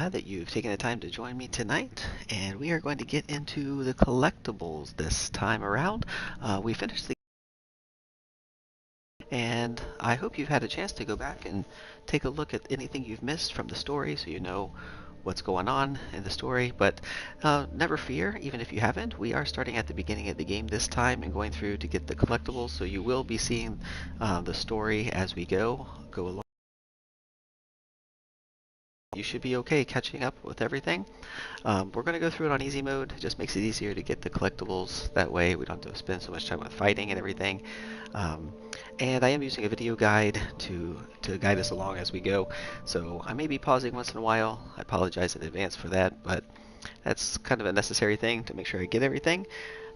Glad that you've taken the time to join me tonight, and we are going to get into the collectibles this time around. We finished the and I hope you've had a chance to go back and take a look at anything you've missed from the story so you know what's going on in the story. But never fear, even if you haven't, we are starting at the beginning of the game this time and going through to get the collectibles, so you will be seeing the story as we go along. You should be okay catching up with everything. We're going to go through it on easy mode. It just makes it easier to get the collectibles. That way we don't have to spend so much time with fighting and everything. And I am using a video guide to guide us along as we go. So I may be pausing once in a while. I apologize in advance for that, but that's kind of a necessary thing to make sure I get everything.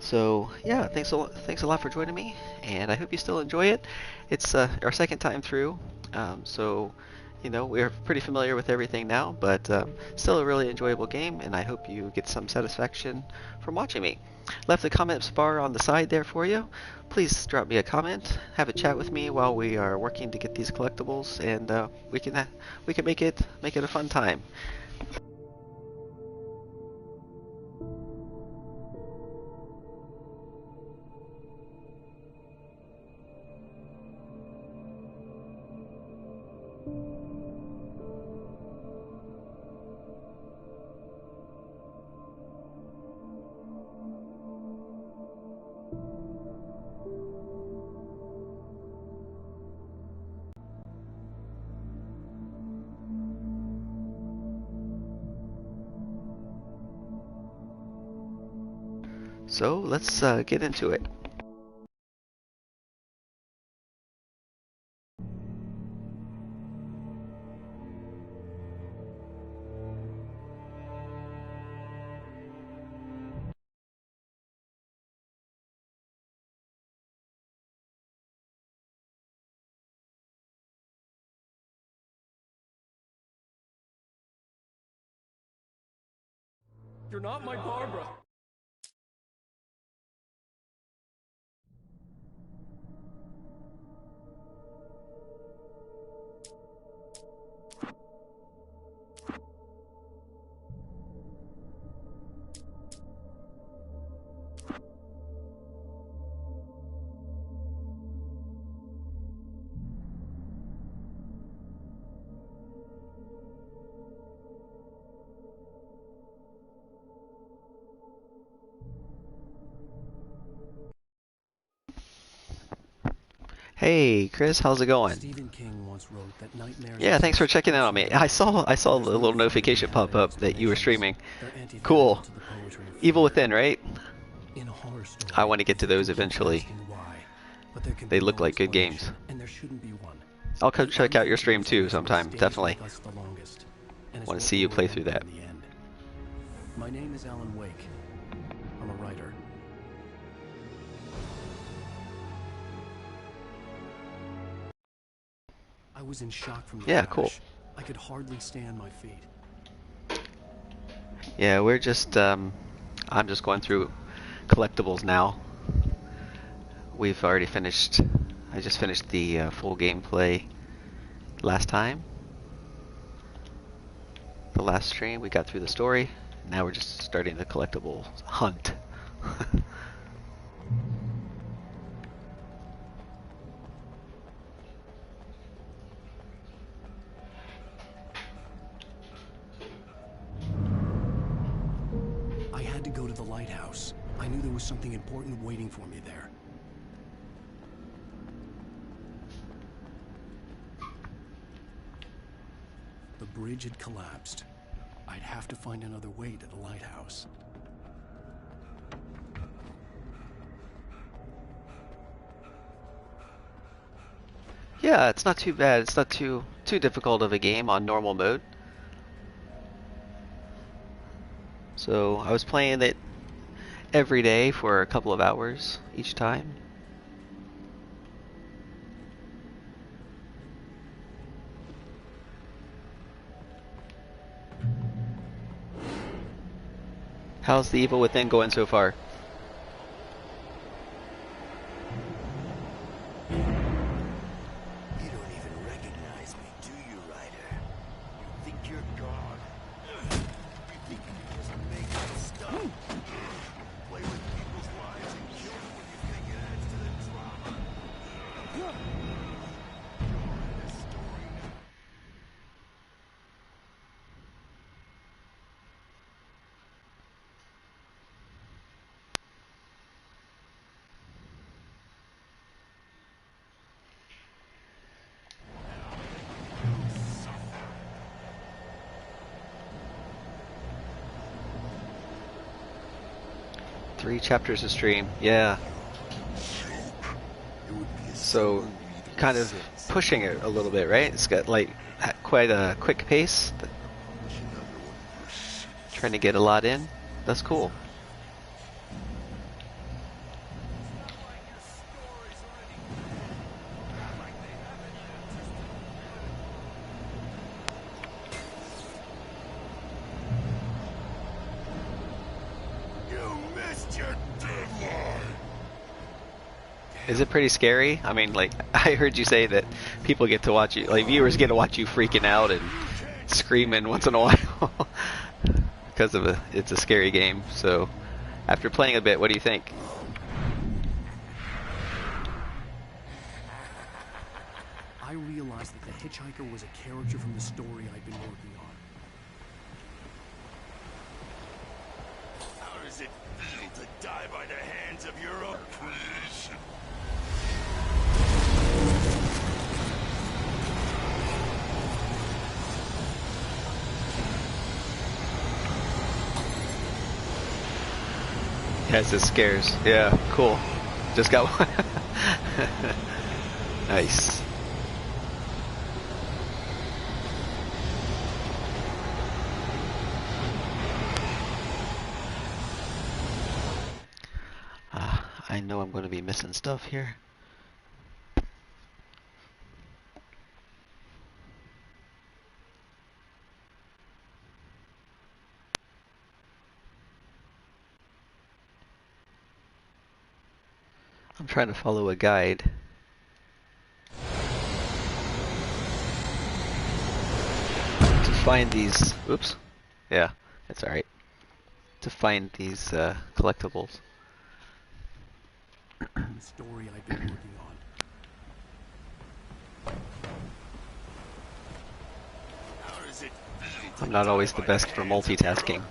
So yeah, thanks a lot for joining me, and I hope you still enjoy it. It's our second time through, so you know we're pretty familiar with everything now, but still a really enjoyable game, and I hope you get some satisfaction from watching me. Left the comments bar on the side there for you. Please drop me a comment, have a chat with me while we are working to get these collectibles, and we can make it a fun time. So let's get into it. You're not my Barbara. Hey, Chris, how's it going? Stephen King once wrote that nightmares Yeah, thanks for exist checking in on me. outside of I saw There's the no little very notification pop definitive up that you were explanations. streaming. They're antithetical Cool. to the poetry of Evil fear. Within, right? In a horror I story, want to the get to those victim keeps eventually. asking why, but there can They be look no like good games. explanation, and there shouldn't be one. I'll come The check out your stream unfortunate too is what sometime, stays definitely. with us the longest, and is Want to what see we you play through remember that. in the end. My name is Alan Wake. I'm a writer. I was in shock from the Yeah, crash. cool. I could hardly stand my feet. Yeah, we're just, I'm just going through collectibles now. We've already finished, I just finished the full gameplay last time. The last stream, we got through the story. Now we're just starting the collectible hunt. I had to go to the lighthouse. I knew there was something important waiting for me there. The bridge had collapsed. I'd have to find another way to the lighthouse. Yeah, it's not too bad. It's not too difficult of a game on normal mode. So I was playing it every day for a couple of hours each time. How's the Evil Within going so far? You don't even recognize me, do you, Ryder? You think you're God? 3 chapters a stream, yeah. So, kind of pushing it a little bit, right? It's got like quite a quick pace. Trying to get a lot in. That's cool. Is it pretty scary? I mean, like, I heard you say that people get to watch you, like, viewers get to watch you freaking out and screaming once in a while because of it's a scary game. So, after playing a bit, what do you think? I realized that the hitchhiker was a character from the story I'd been working on. How does it feel to die by the hands of your own creation? Yes, it scares. Yeah, cool. Just got one. Nice. I know I'm going to be missing stuff here. I'm trying to follow a guide. To find these, oops, yeah, it's alright. To find these collectibles. The story I've been working on. How does it feel to I'm not die always the by best for hands of your own multitasking. creation?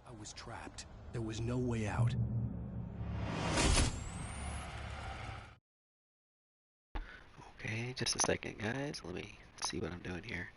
I was trapped. There was no way out. Okay, just a second, guys. Let me see what I'm doing here.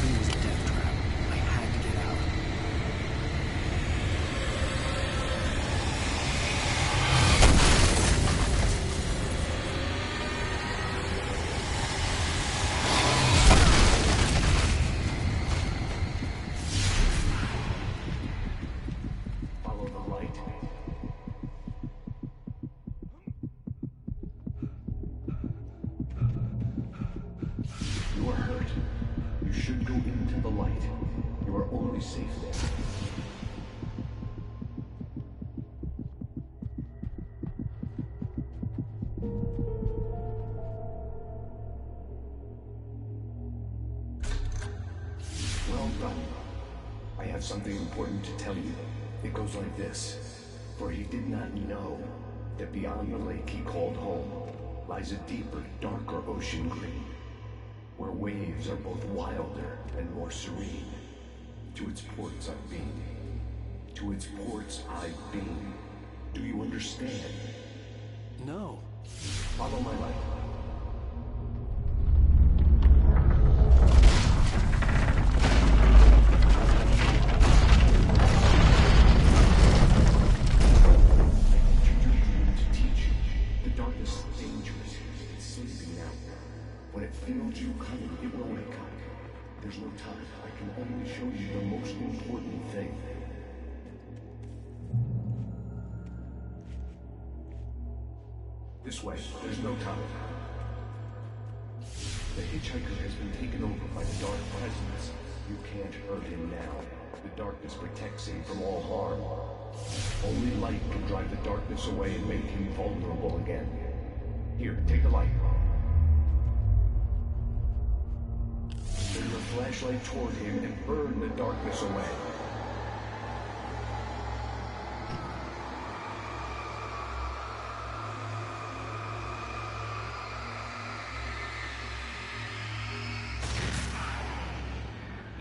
It was a death trap. I had to get out. Follow the light. You are hurt. You should go into the light. You are only safe there. Well done. I have something important to tell you. It goes like this. For he did not know that beyond the lake he called home lies a deeper, darker ocean green, where waves are both wilder and more serene. To its ports I've been. To its ports I've been. Do you understand? No. Follow my light. You coming, it will wake up. There's no time. I can only show you the most important thing. This way. There's no time. The hitchhiker has been taken over by the dark presence. You can't hurt him now. The darkness protects him from all harm. Only light can drive the darkness away and make him vulnerable again. Here, take the light. Turn your flashlight toward him and burn the darkness away.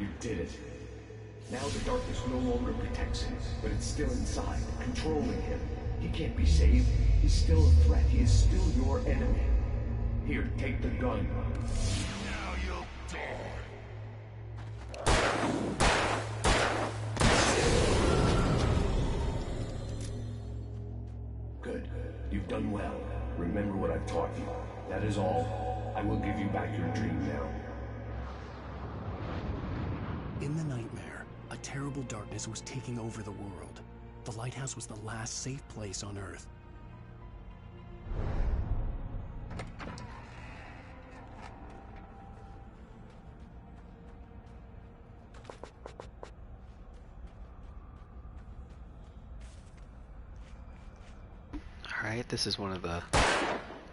You did it. Now the darkness no longer protects him, but it's still inside, controlling him. He can't be saved. He's still a threat. He is still your enemy. Here, take the gun. Now you'll die. Good. You've done well. Remember what I've taught you. That is all. I will give you back your dream now. In the nightmare, a terrible darkness was taking over the world. The lighthouse was the last safe place on Earth. Alright, this is one of the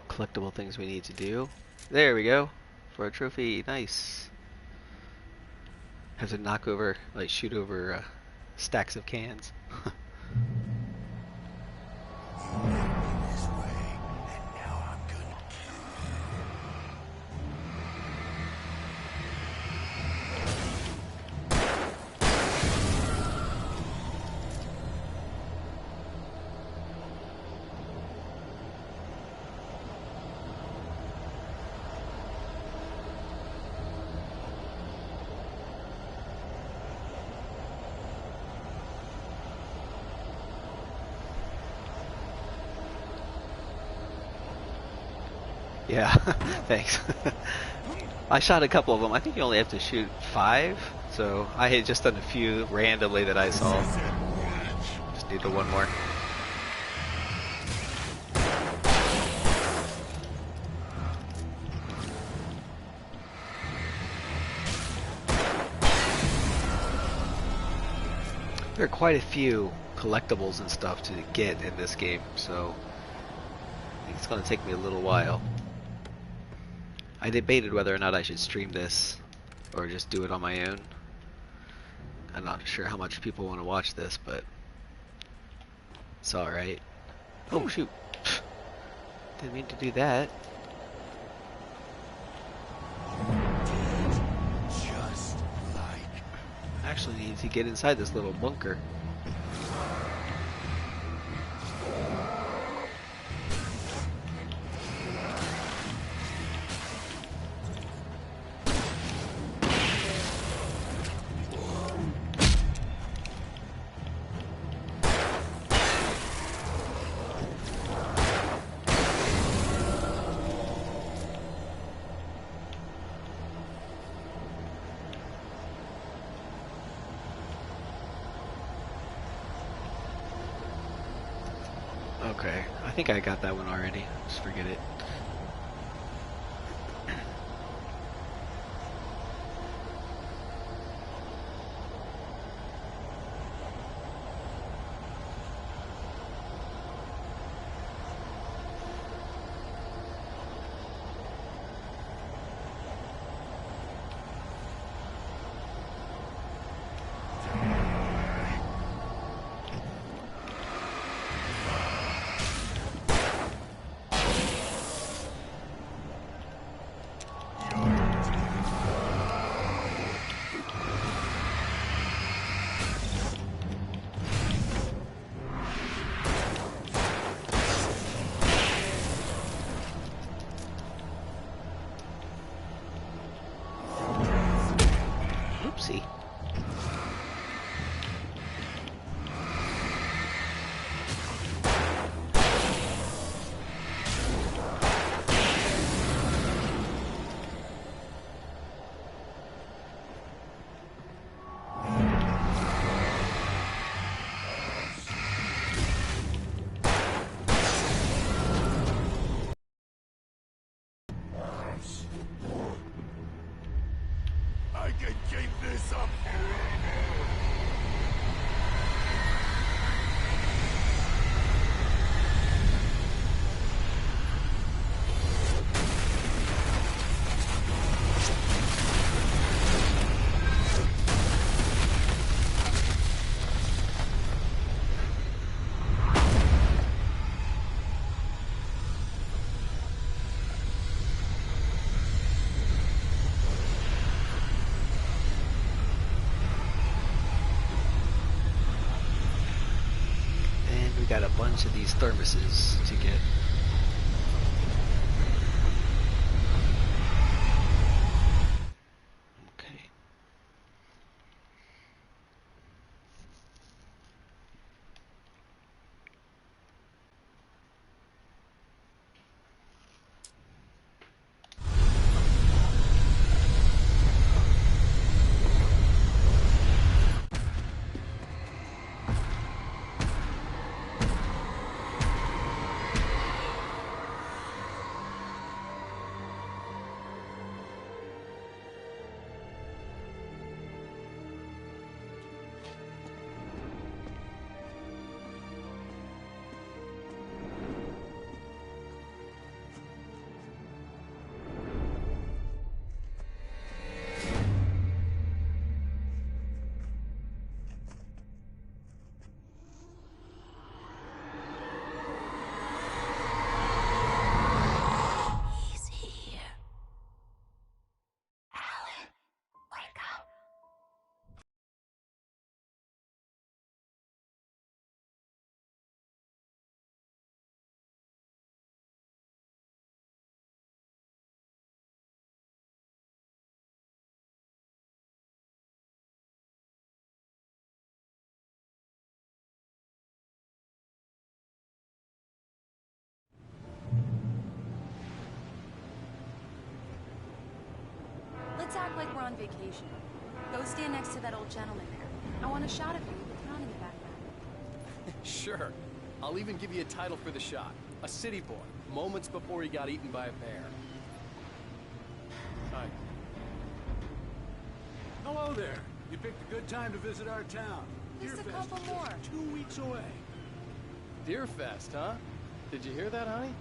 collectible things we need to do. There we go. For a trophy. Nice. Have to knock over, like shoot over stacks of cans. This way, and now I'm gonna Yeah, thanks. I shot a couple of them. I think you only have to shoot 5, so I had just done a few randomly that I saw. Just needed one more. There are quite a few collectibles and stuff to get in this game, so I think it's going to take me a little while. I debated whether or not I should stream this or just do it on my own. I'm not sure how much people want to watch this, but it's alright. Oh shoot. Didn't mean to do that. just like. Actually need to get inside this little bunker. Okay, I think I got that one already. Just forget it. see. I can keep this up forever. And we got a bunch of these thermoses to get. Okay. He's here. Alan, wake up. Let's act like we're on vacation. Go stand next to that old gentleman there. I want a shot of you with the town in the background. Sure. I'll even give you a title for the shot. A city boy, moments before he got eaten by a bear. Hi. Hello there. You picked a good time to visit our town. Just a Deer couple Fest is more. just 2 weeks away. Deer Fest, huh? Did you hear that, honey?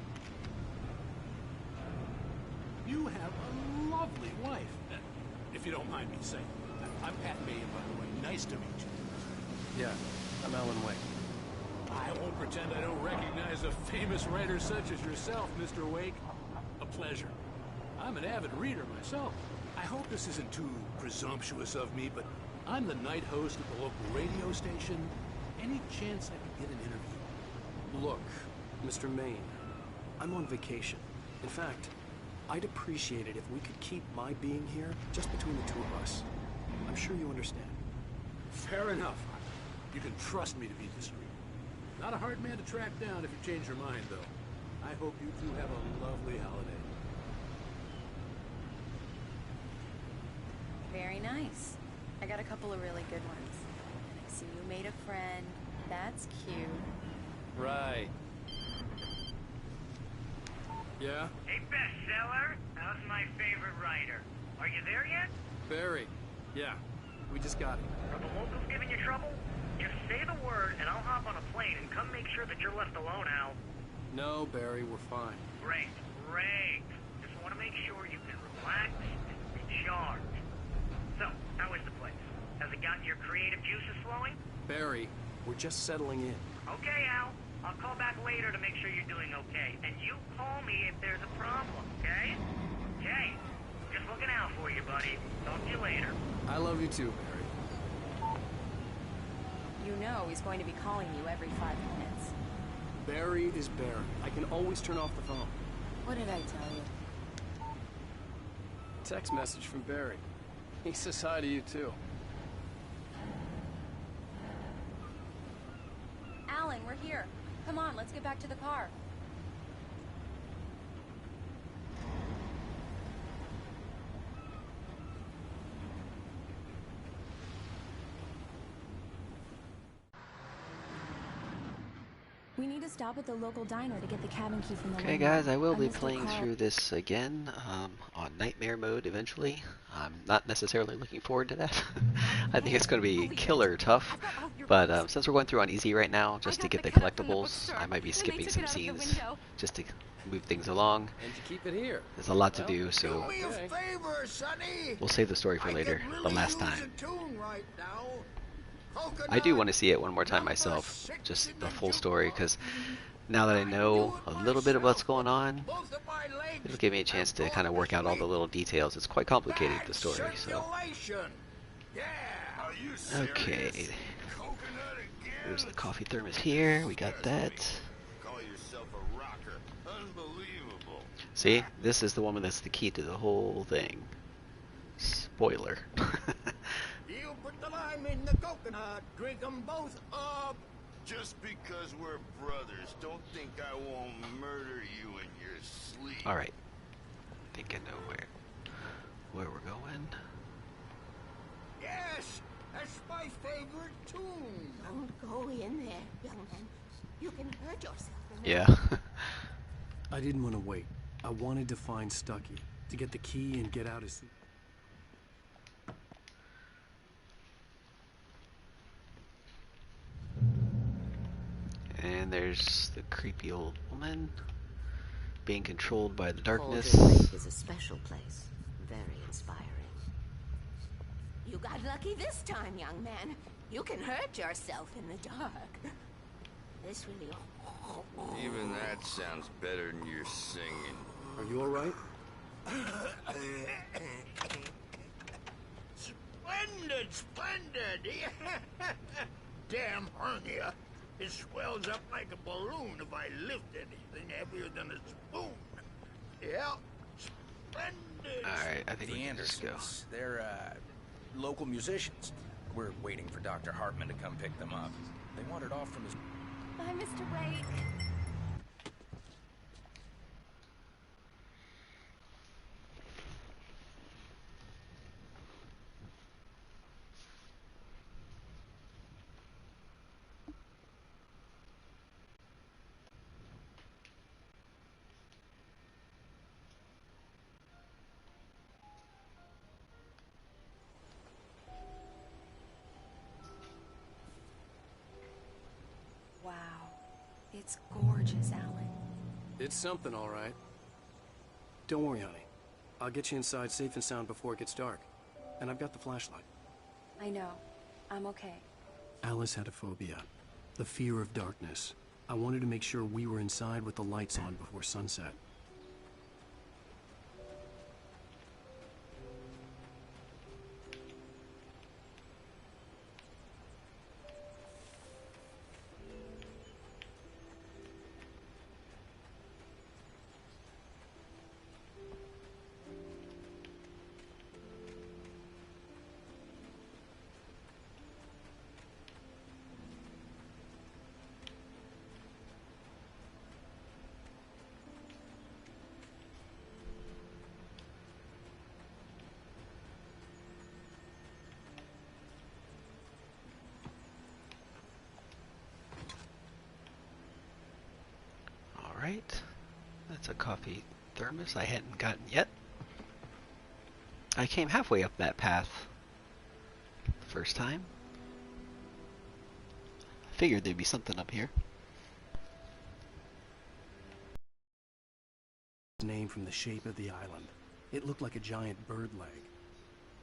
You have a lovely wife. If you don't mind me saying. I'm Pat Mayan, by the way. Nice to meet you. Yeah, I'm Alan Wake. I won't pretend I don't recognize a famous writer such as yourself, Mr. Wake. A pleasure. I'm an avid reader myself. I hope this isn't too presumptuous of me, but I'm the night host at the local radio station. Any chance I could get an interview? Look, Mr. Maine, I'm on vacation. In fact, I'd appreciate it if we could keep my being here just between the two of us. I'm sure you understand. Fair enough. You can trust me to be discreet. Not a hard man to track down if you change your mind, though. I hope you two have a lovely holiday. Very nice. I got a couple of really good ones. And I see you made a friend. That's cute. Right. Yeah? Hey, bestseller, how's my favorite writer? Are you there yet? Barry. Yeah. We just got it. Are the locals giving you trouble? Just say the word and I'll hop on a plane and come make sure that you're left alone, Al. No, Barry, we're fine. Great, great. Just want to make sure you can relax and recharge. So, how is the place? Has it gotten your creative juices flowing? Barry, we're just settling in. Okay, Al. I'll call back later to make sure you're doing okay. And you call me if there's a problem, okay? Okay. Just looking out for you, buddy. Talk to you later. I love you too, Barry. You know he's going to be calling you every 5 minutes. Barry is Barry. I can always turn off the phone. What did I tell you? Text message from Barry. He says hi to you too. we're here. Come on, let's get back to the car. We need to stop at the local diner to get the cabin key from the Okay, landlord. guys, I will be Mr. playing Carl- through this again on Nightmare mode eventually. I'm not necessarily looking forward to that. I think it's going to be killer tough. But since we're going through on easy right now, just to get the collectibles, I might be skipping some scenes just to move things along. And you keep it here. There's a lot to do, so Do me a favor, Sonny. we'll save the story for later, I could the really last use time. a tune right now. I do want to see it one more time myself, just the full story, because now that I know a little bit of what's going on, it'll give me a chance to kind of work out all the little details. It's quite complicated, the story, so. Okay. There's the coffee thermos here. We got that. Call yourself a rocker. Unbelievable. See, this is the woman that's the key to the whole thing. Spoiler. You put the lime in the coconut. Drink them both up. Just because we're brothers, don't think I won't murder you in your sleep. Alright. I think I know where we're going. Yes, that's my favorite tune. Don't go in there, young man. You can hurt yourself. Yeah. I didn't want to wait. I wanted to find Stucky, to get the key and get out as soon. And there's the creepy old woman being controlled by the darkness. Holden Lake is a special place. Very inspiring. You got lucky this time, young man. You can hurt yourself in the dark. This really... Even that sounds better than your singing. Are you all right? Splendid, splendid! Damn hernia. It swells up like a balloon if I lift anything heavier than a spoon. Yeah, splendid. Alright, I think we The can just go. Andersons. They're, local musicians. We're waiting for Dr. Hartman to come pick them up. They wandered off from his... Bye, Mr. Wake. Wow. It's gorgeous, Alan. It's something, all right. Don't worry, honey. I'll get you inside safe and sound before it gets dark. And I've got the flashlight. I know. I'm okay. Alice had a phobia. The fear of darkness. I wanted to make sure we were inside with the lights on before sunset. Alright. That's a coffee thermos I hadn't gotten yet. I came halfway up that path the first time. Figured there'd be something up here. Name from the shape of the island. It looked like a giant bird leg.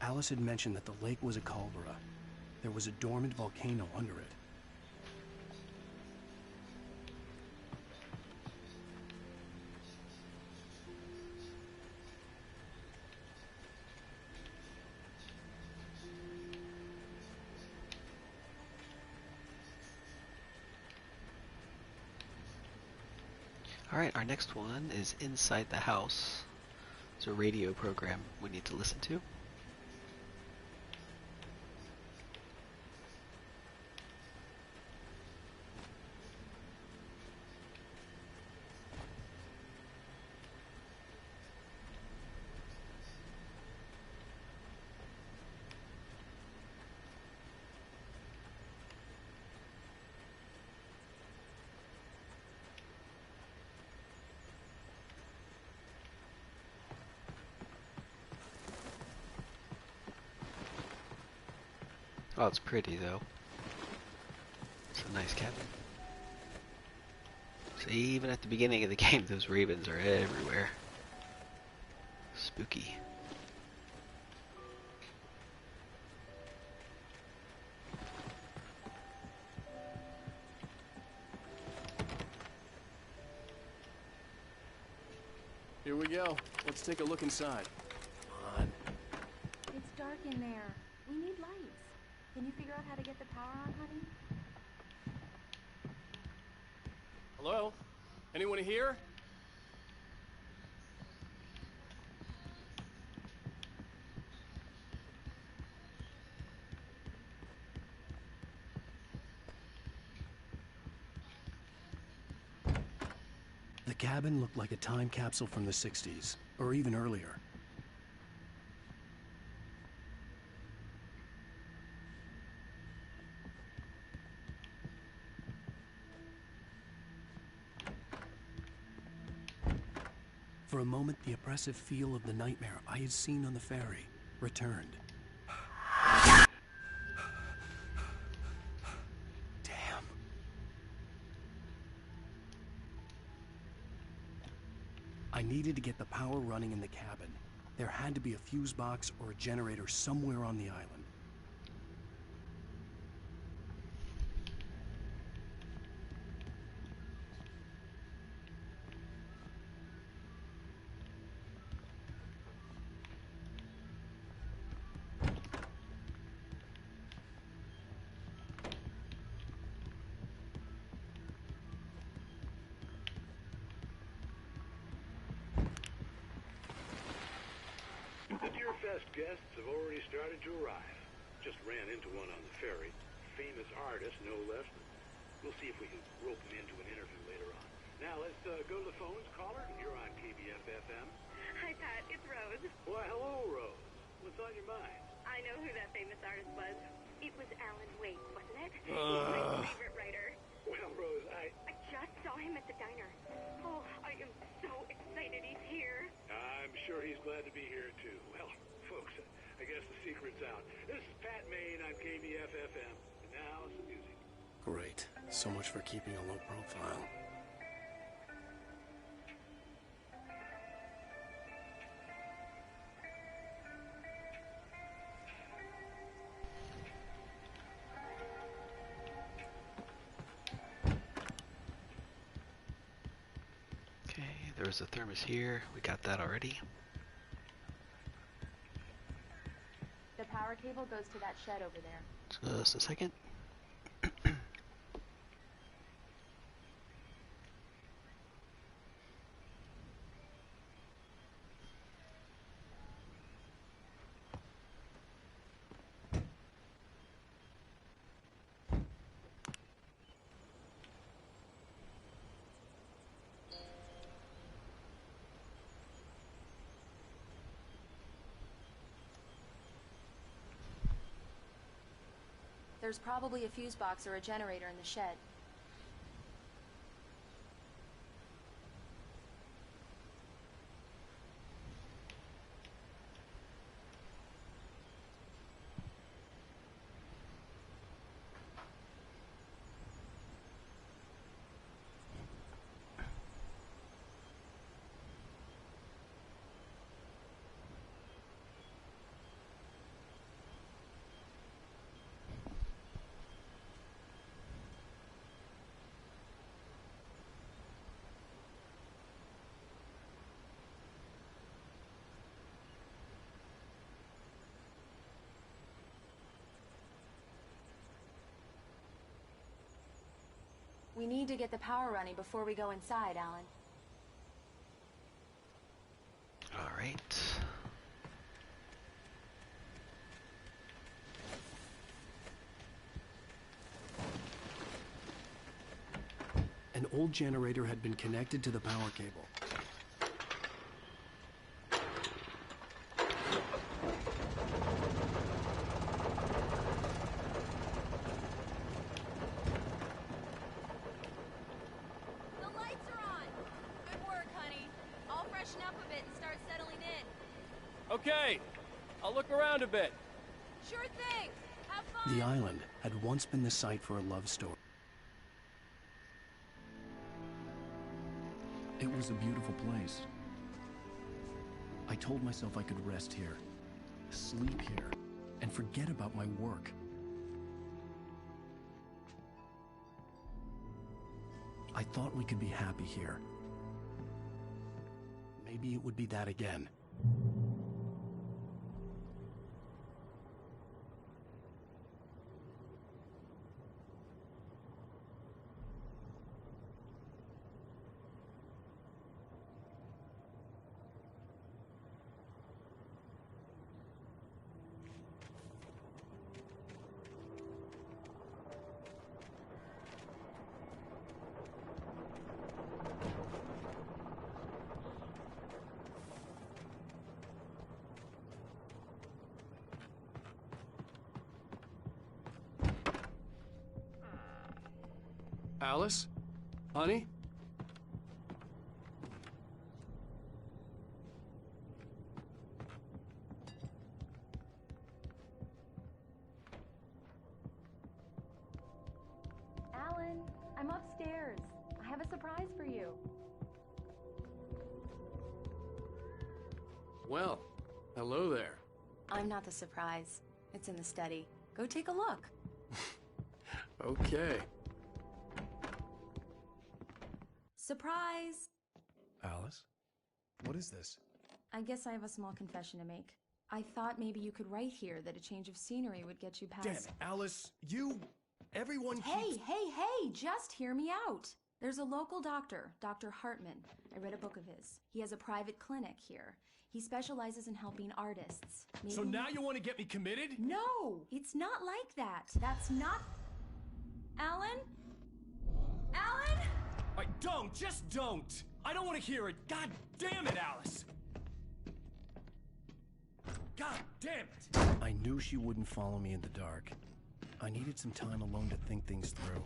Alice had mentioned that the lake was a caldera. There was a dormant volcano under it. Alright, our next one is Inside the House. It's a radio program we need to listen to. Oh, it's pretty though. It's a nice cabin. So even at the beginning of the game, those ravens are everywhere. Spooky. Here we go. Let's take a look inside. Come on. It's dark in there. We need lights. Can you figure out how to get the power on, honey? Hello? Anyone here? The cabin looked like a time capsule from the 60s, or even earlier. For a moment, the oppressive feel of the nightmare I had seen on the ferry returned. Damn. I needed to get the power running in the cabin. There had to be a fuse box or a generator somewhere on the island. The Deerfest guests have already started to arrive. Just ran into one on the ferry. Famous artist, no less. We'll see if we can rope him into an interview later on. Now let's go to the phones. Caller, you're on KBF-FM. Hi, Pat. It's Rose. Why, hello, Rose. What's on your mind? I know who that famous artist was. It was Alan Wake, wasn't it? He's my favorite writer. Well, Rose, I just saw him at the diner. Oh, I am so excited he's here. I'm sure he's glad to be here, too. Well, folks, I guess the secret's out. This is Pat Maine on KBF-FM. And now, some music. Great. So much for keeping a low profile. Okay, there's a thermos here. We got that already. The power cable goes to that shed over there. Just a second. There's probably a fuse box or a generator in the shed. We need to get the power running before we go inside, Alan. All right. An old generator had been connected to the power cable. The lights are on! Good work, honey. I'll freshen up a bit and start settling in. Okay, I'll look around a bit. Sure thing. The island had once been the site for a love story. It was a beautiful place. I told myself I could rest here, sleep here, and forget about my work. I thought we could be happy here. Maybe it would be that again. Alice? Honey? Alan, I'm upstairs. I have a surprise for you. Well, hello there. I'm not the surprise. It's in the study. Go take a look. Okay. Surprise! Alice? What is this? I guess I have a small confession to make. I thought maybe you could write here that a change of scenery would get you past... Damn it, Alice! Everyone keeps... Hey! Just hear me out! There's a local doctor, Dr. Hartman. I read a book of his. He has a private clinic here. He specializes in helping artists. Maybe... So now you want to get me committed? No! It's not like that. That's not... Alan? Alan? Just don't! I don't want to hear it! God damn it, Alice! God damn it! I knew she wouldn't follow me in the dark. I needed some time alone to think things through.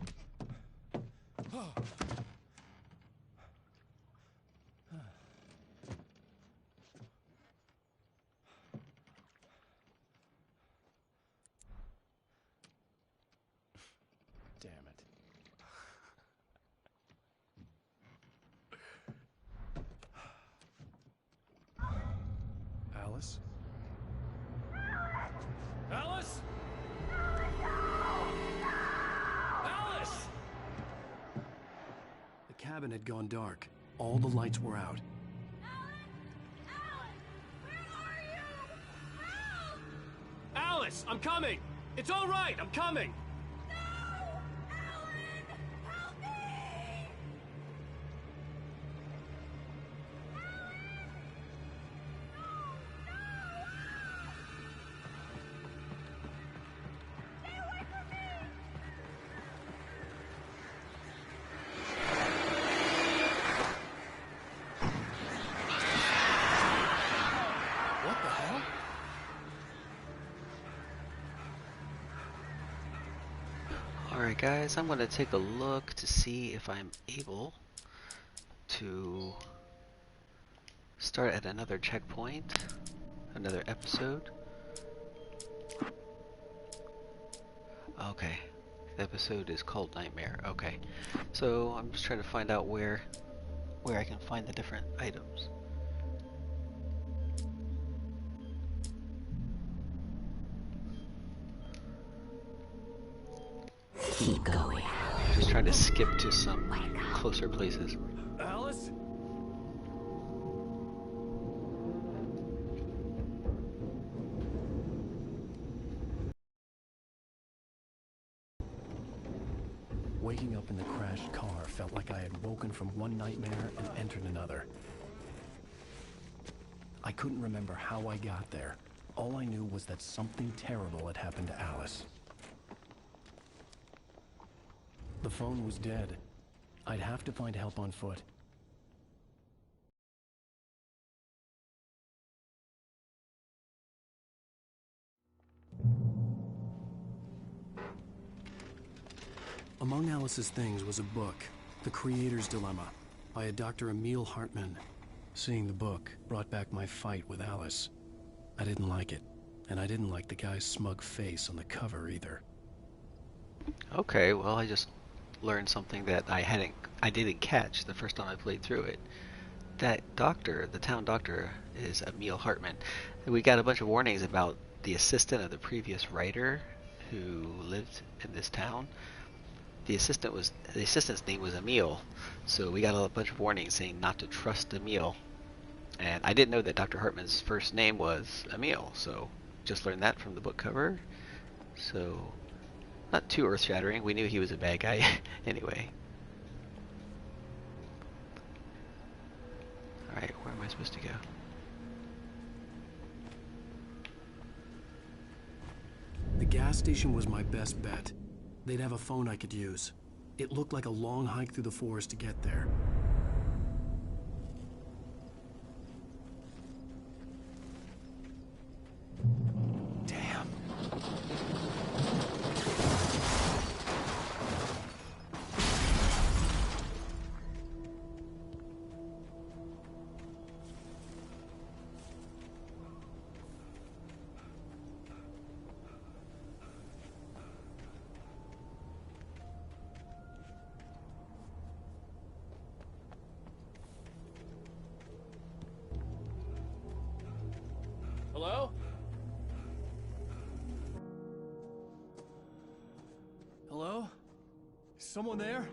Damn it. Alice? Alice? Alice! The cabin had gone dark. All the lights were out. Alice, I'm coming! It's all right, I'm coming! Alright guys, I'm going to take a look to see if I'm able to start at another checkpoint, another episode. Okay, the episode is called Nightmare. Okay, so I'm just trying to find out where I can find the different items. Keep going. Just trying to skip to some closer places. Alice? Waking up in the crashed car felt like I had woken from one nightmare and entered another. I couldn't remember how I got there. All I knew was that something terrible had happened to Alice. The phone was dead. I'd have to find help on foot. Among Alice's things was a book, The Creator's Dilemma, by a Dr. Emil Hartman. Seeing the book brought back my fight with Alice. I didn't like it. And I didn't like the guy's smug face on the cover either. Okay, well, I just learned something that I didn't catch the first time I played through it. That doctor, the town doctor, is Emil Hartman. We got a bunch of warnings about the assistant of the previous writer who lived in this town. The assistant's name was Emil, so we got a bunch of warnings saying not to trust Emil. And I didn't know that Dr. Hartman's first name was Emil, so just learned that from the book cover. So not too earth-shattering. We knew he was a bad guy anyway. Alright, where am I supposed to go? The gas station was my best bet. They'd have a phone I could use. It looked like a long hike through the forest to get there. Damn. Hello? Hello? Is someone there?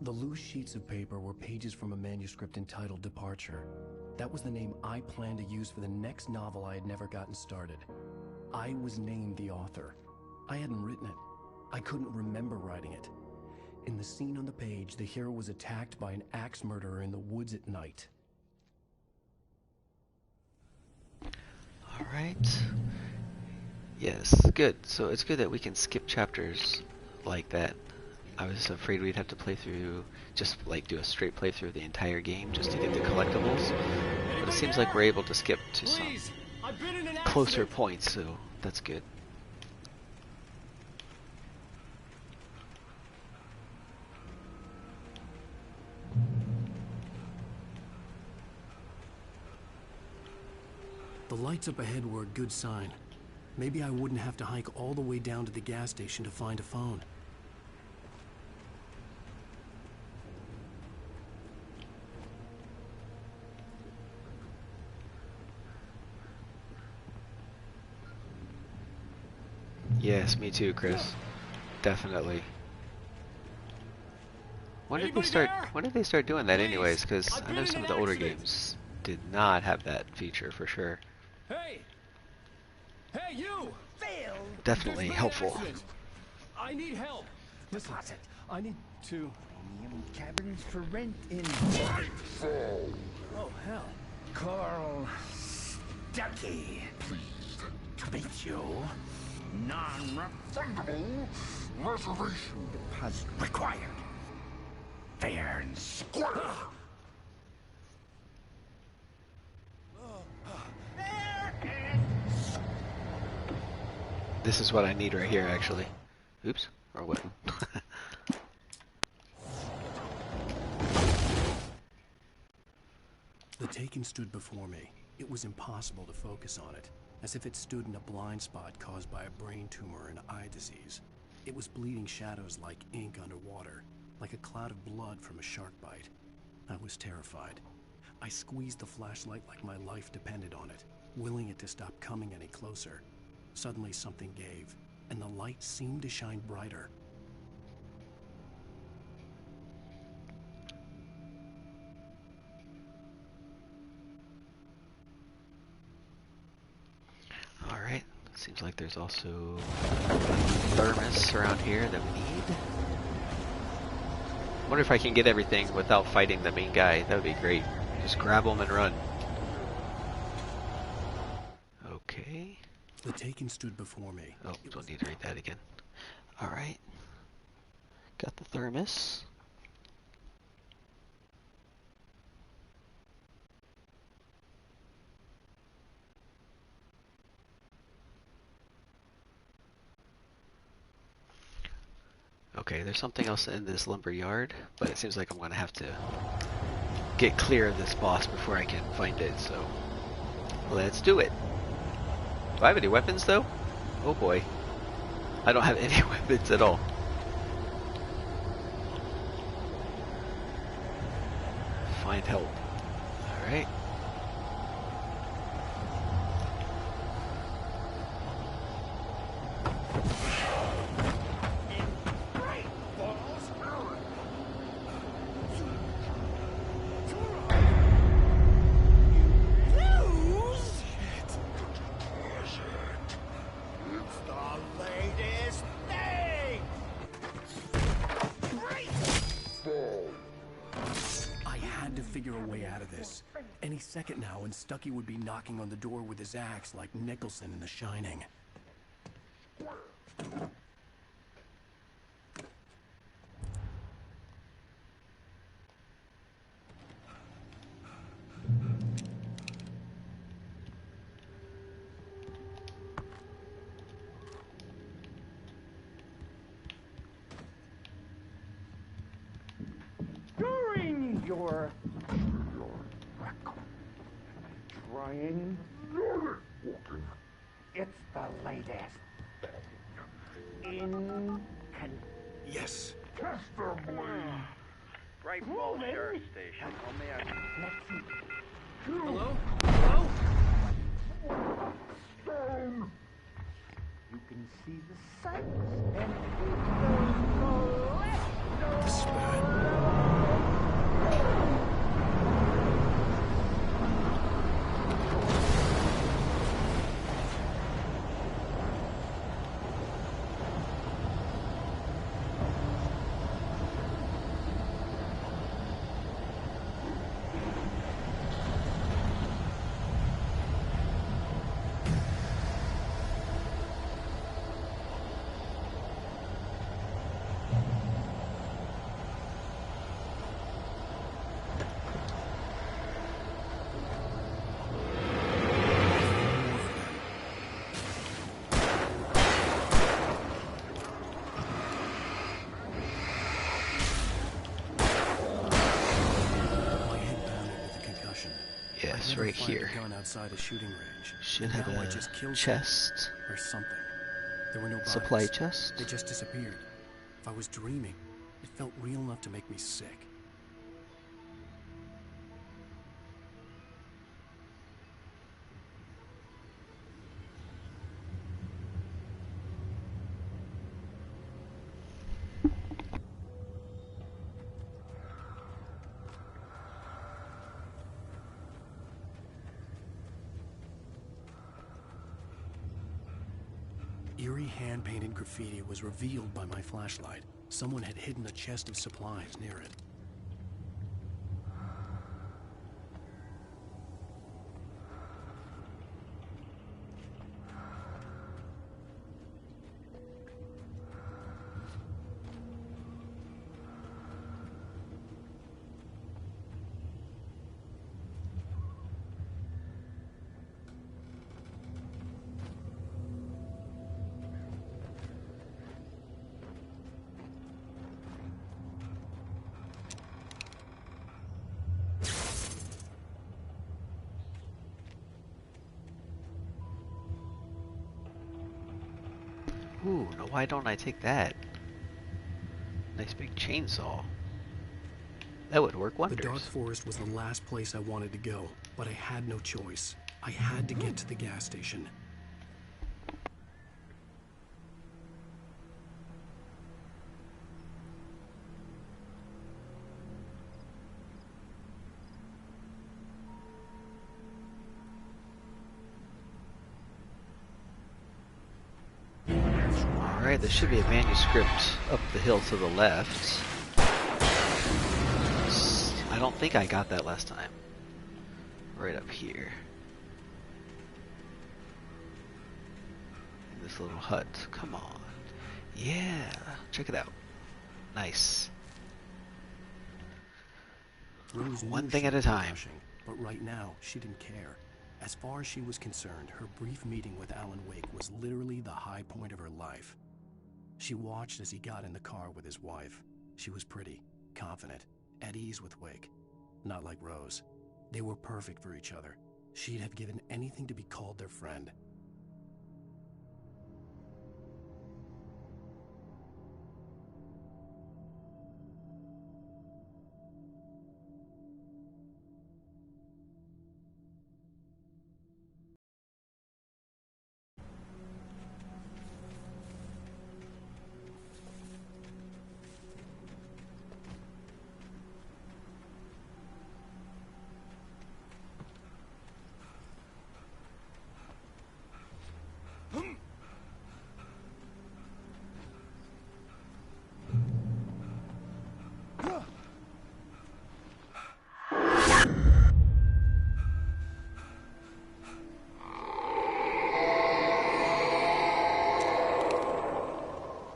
The loose sheets of paper were pages from a manuscript entitled Departure. That was the name I planned to use for the next novel I had never gotten started. I was named the author. I hadn't written it. I couldn't remember writing it. In the scene on the page, the hero was attacked by an axe murderer in the woods at night. Alright. Yes, good. So it's good that we can skip chapters like that. I was afraid we'd have to play through, just like do a straight playthrough of the entire game just to get the collectibles. But it seems like we're able to skip to some closer points, so that's good. The lights up ahead were a good sign. Maybe I wouldn't have to hike all the way down to the gas station to find a phone. Yes, me too, Chris. Definitely. When did they start doing that anyways? Because I know some of the older games did not have that feature for sure. Hey! Hey, you! Definitely helpful. I need help. Listen, I need to... Cabins for rent in Oh, hell. Carl Stuckey. Pleased to meet you. Non-refundable reservation deposit required. Fair and square. This is what I need right here, actually. Oops, or what? The Taken stood before me. It was impossible to focus on it, as if it stood in a blind spot caused by a brain tumor and eye disease. It was bleeding shadows like ink underwater, like a cloud of blood from a shark bite. I was terrified. I squeezed the flashlight like my life depended on it, willing it to stop coming any closer. Suddenly something gave, and the light seemed to shine brighter. Alright, seems like there's also thermos around here that we need. Wonder if I can get everything without fighting the main guy. That would be great. Just grab him and run. Okay. The Taken stood before me. Oh, don't need to read that again. Alright. Got the thermos. Okay, there's something else in this lumber yard, but it seems like I'm going to have to get clear of this boss before I can find it, so let's do it. Do I have any weapons, though? Oh boy. I don't have any weapons at all. Find help. Alright. Any second now, and Stucky would be knocking on the door with his axe like Nicholson in The Shining. During your trying, it's the latest in Yes. Bright Falls Sheriff Station. Hello? Hello? Stone. You can see the sights and The spirit. Yes, right here. Gun outside a shooting range. Should have Now I a just killed chest. or something. There were no bodies. Supply chest. They just disappeared. If I was dreaming, it felt real enough to make me sick. Eerie hand-painted graffiti was revealed by my flashlight. Someone had hidden a chest of supplies near it. Ooh, no, why don't I take that? Nice big chainsaw. That would work wonders. The dark forest was the last place I wanted to go, but I had no choice. I had to get to the gas station. Alright, there should be a manuscript up the hill to the left. I don't think I got that last time. Right up here. In this little hut. Come on. Yeah, check it out. Nice. Rose One knew thing she at a was time. rushing, but right now, she didn't care. As far as she was concerned, her brief meeting with Alan Wake was literally the high point of her life. She watched as he got in the car with his wife. She was pretty, confident, at ease with Wake. Not like Rose. They were perfect for each other. She'd have given anything to be called their friend.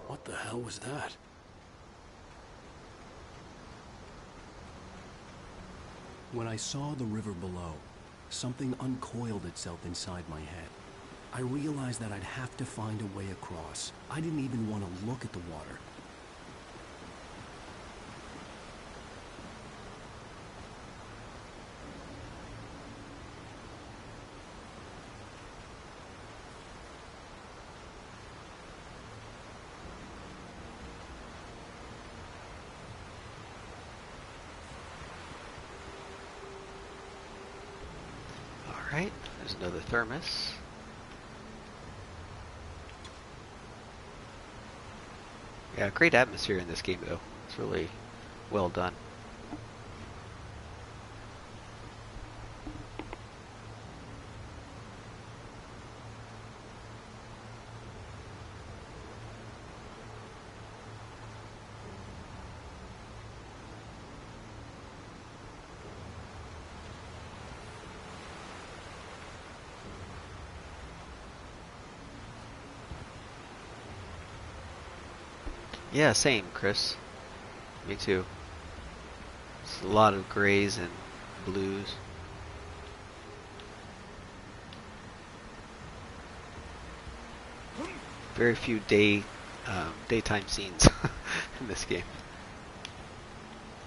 What the hell was that? When I saw the river below, something uncoiled itself inside my head. I realized that I'd have to find a way across. I didn't even want to look at the water. Alright, there's another thermos. Yeah, great atmosphere in this game though. It's really well done. Yeah, same, Chris. Me too. It's a lot of grays and blues. Very few daytime scenes in this game.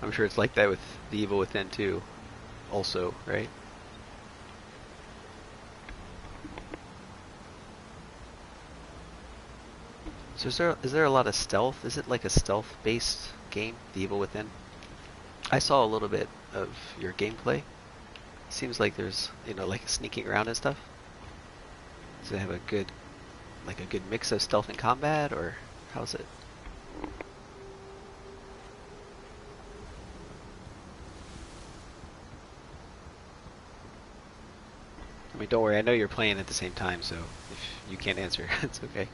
I'm sure it's like that with The Evil Within too, also, right? So is there a lot of stealth? Is it like a stealth-based game, The Evil Within? I saw a little bit of your gameplay. Seems like there's, like sneaking around and stuff. Does it have a good mix of stealth and combat, or how's it? I mean, don't worry, I know you're playing at the same time, so if you can't answer, it's okay.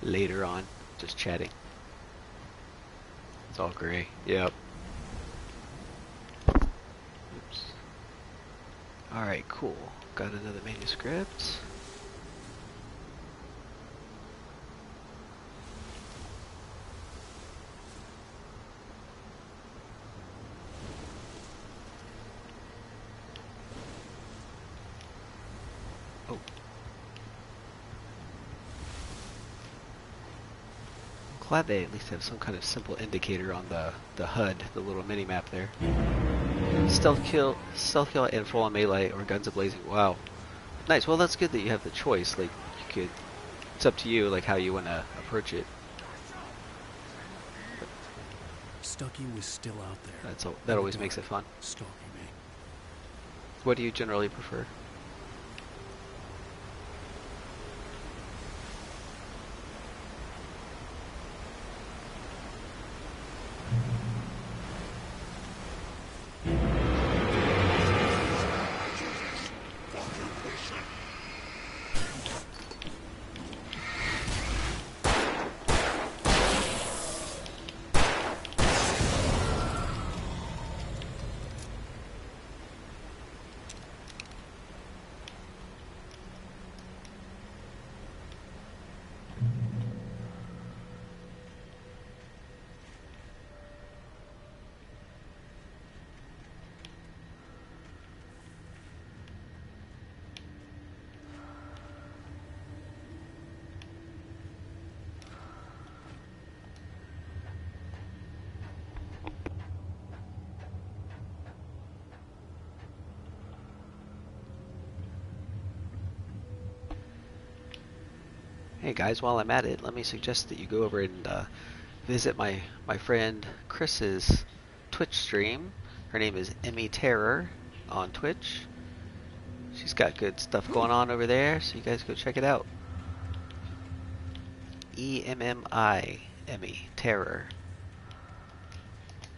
Later on, just chatting. It's all gray. Yep. Oops. Alright, cool. Got another manuscript. Oh. Glad they at least have some kind of simple indicator on the HUD, the little mini map there. Stealth kill and full on melee or guns ablazing. Wow, nice. Well, that's good that you have the choice. Like you could, it's up to you, like how you want to approach it. Stucky was still out there. That always makes it fun. Stalking me. What do you generally prefer? Hey guys, while I'm at it, let me suggest that you go over and visit my friend Chris's Twitch stream. Her name is Emmy Terror on Twitch. She's got good stuff going on over there, so you guys go check it out. EMMI, Emmy Terror.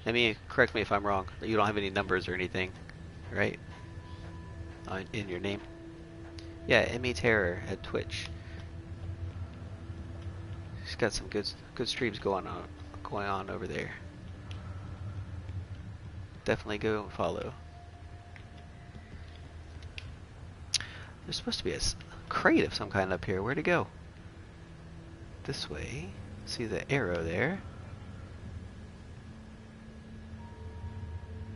Emmy, correct me if I'm wrong. You don't have any numbers or anything, right? In your name. Yeah, Emmy Terror at Twitch. She's got some good streams going on over there. Definitely go and follow. There's supposed to be a crate of some kind up here. Where'd it go? This way. See the arrow there?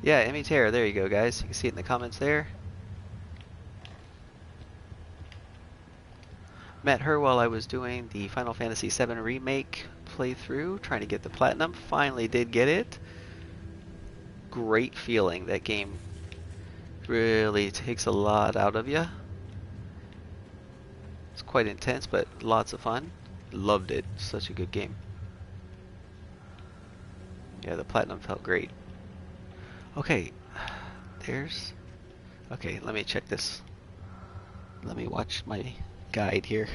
Yeah, Emmy Terror. There you go, guys. You can see it in the comments there. Met her while I was doing the Final Fantasy VII Remake playthrough, trying to get the platinum. Finally did get it. Great feeling. That game really takes a lot out of you. It's quite intense, but lots of fun. Loved it. Such a good game. Yeah, the platinum felt great. Okay, there's... Okay, let me check this. Let me watch my guide here.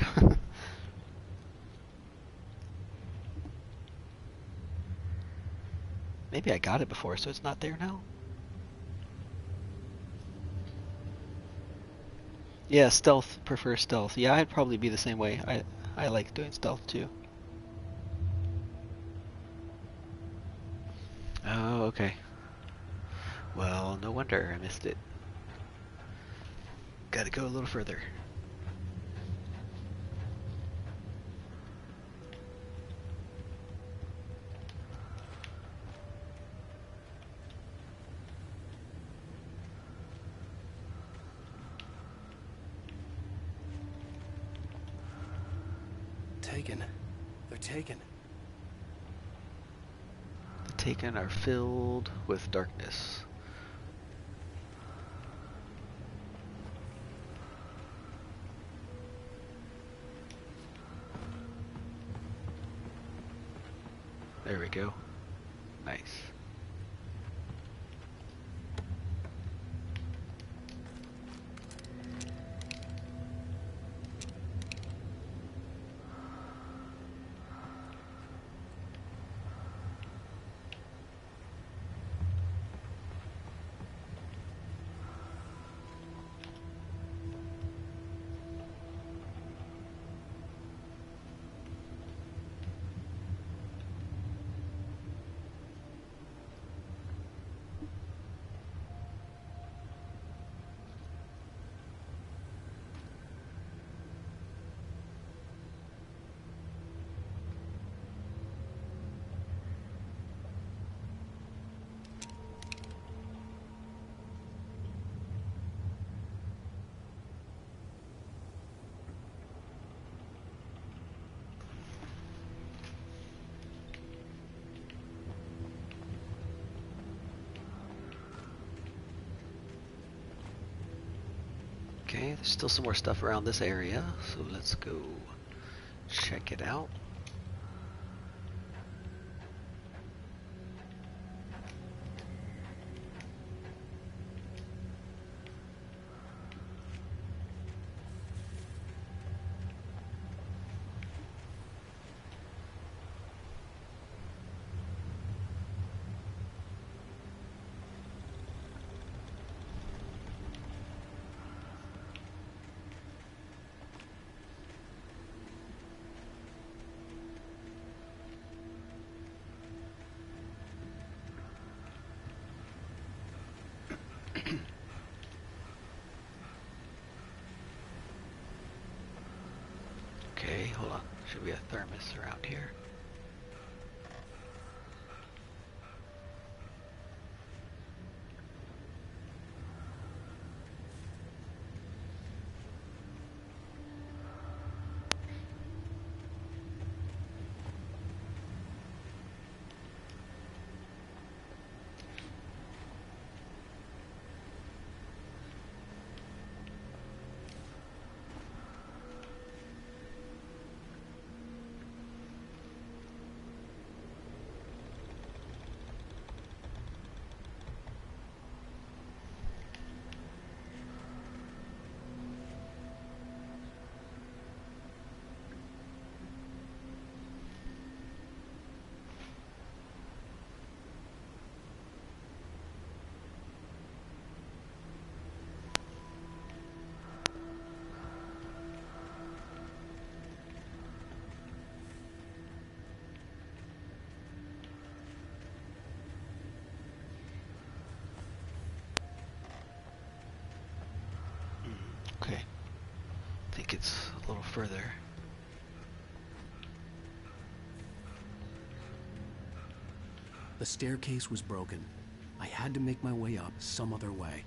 Maybe I got it before, so it's not there now? Yeah, stealth. Prefer stealth. Yeah, I'd probably be the same way. I like doing stealth too. Oh, okay. Well, no wonder I missed it. Gotta go a little further. Taken. They're taken. The taken are filled with darkness. There we go. Nice. Okay, there's still some more stuff around this area, so let's go check it out. Okay, hold on. Should be a thermos around here. further. The staircase was broken. I had to make my way up some other way.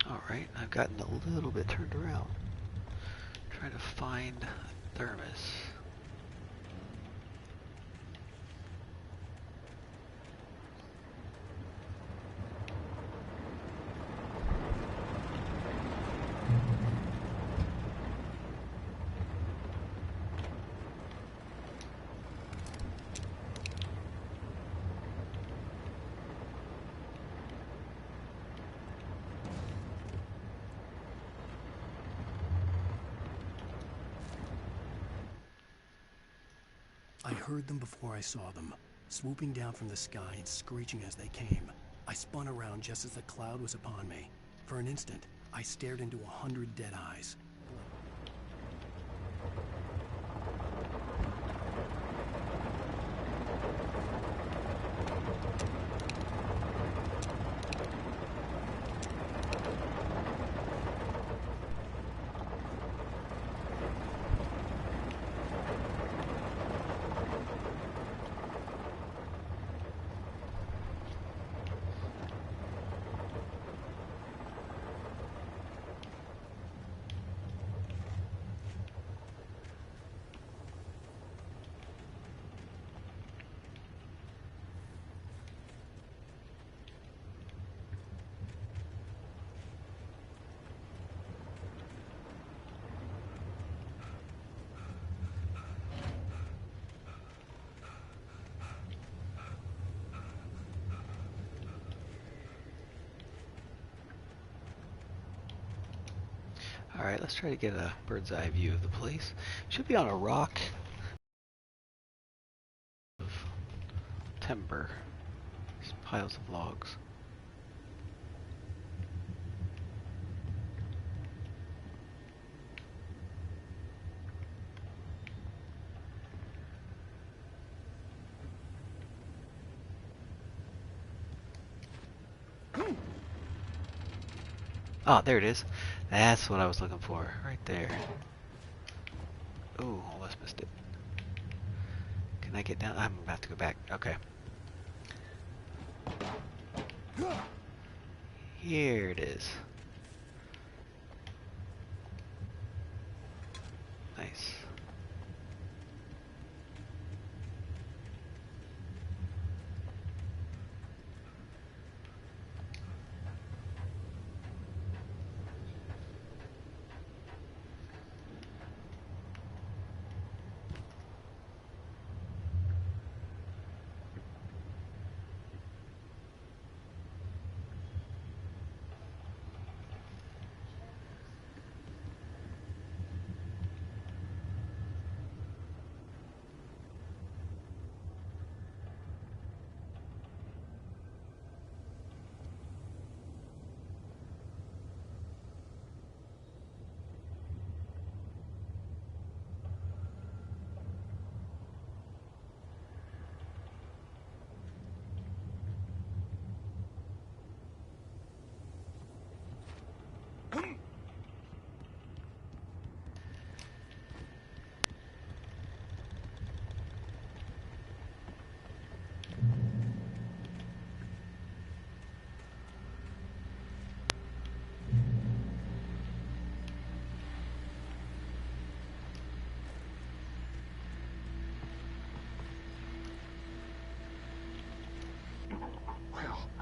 Alright, I've gotten a little bit turned around. Trying to find a thermos. I heard them before I saw them, swooping down from the sky and screeching as they came. I spun around just as the cloud was upon me. For an instant, I stared into 100 dead eyes. Alright, let's try to get a bird's eye view of the place. Should be on a rock of timber. These piles of logs. Oh, there it is. That's what I was looking for. Right there. Ooh, almost missed it. Can I get down? I'm about to go back. Okay. Here it is.